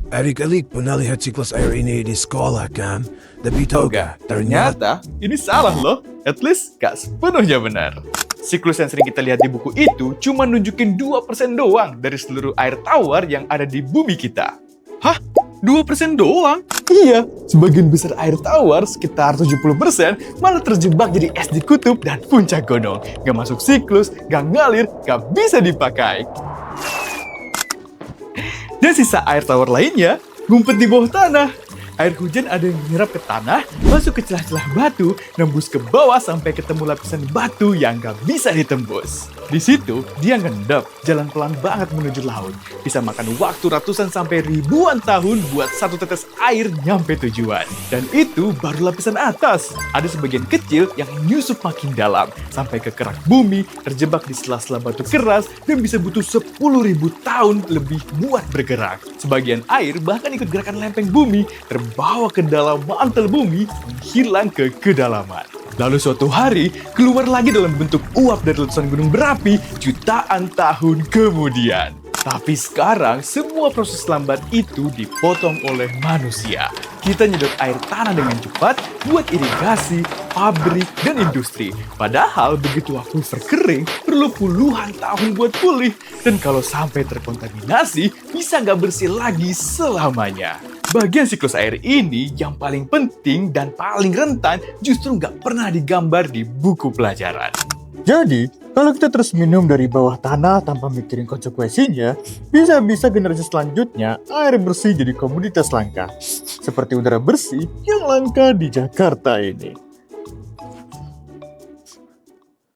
Adik-adik pernah lihat siklus air ini di sekolah kan? Tapi tahu gak, ternyata Ternyata, ini salah loh. At least, gak sepenuhnya benar. Siklus yang sering kita lihat di buku itu cuma nunjukin 2% doang dari seluruh air tawar yang ada di bumi kita. Hah? 2% doang? Iya, sebagian besar air tawar, sekitar 70%, malah terjebak jadi es di kutub dan puncak gunung. Gak masuk siklus, gak ngalir, gak bisa dipakai. Dan sisa air tawar lainnya ngumpet di bawah tanah. Air hujan ada yang menyerap ke tanah, masuk ke celah-celah batu, nembus ke bawah sampai ketemu lapisan batu yang gak bisa ditembus. Di situ, dia ngendap, jalan pelan banget menuju laut. Bisa makan waktu ratusan sampai ribuan tahun buat satu tetes air nyampe tujuan. Dan itu baru lapisan atas. Ada sebagian kecil yang nyusup makin dalam, sampai ke kerak bumi, terjebak di sela-sela batu keras, dan bisa butuh 10.000 tahun lebih buat bergerak. Sebagian air bahkan ikut gerakan lempeng bumi, terbawa ke dalam mantel bumi, menghilang ke kedalaman. Lalu suatu hari, keluar lagi dalam bentuk uap dari letusan gunung berapi jutaan tahun kemudian. Tapi sekarang, semua proses lambat itu dipotong oleh manusia. Kita nyedot air tanah dengan cepat buat irigasi, pabrik, dan industri. Padahal begitu aquifer kering, perlu puluhan tahun buat pulih. Dan kalau sampai terkontaminasi, bisa nggak bersih lagi selamanya. Bagian siklus air ini yang paling penting dan paling rentan justru nggak pernah digambar di buku pelajaran. Jadi, kalau kita terus minum dari bawah tanah tanpa mikirin konsekuensinya, bisa-bisa generasi selanjutnya air bersih jadi komoditas langka. Seperti udara bersih yang langka di Jakarta ini.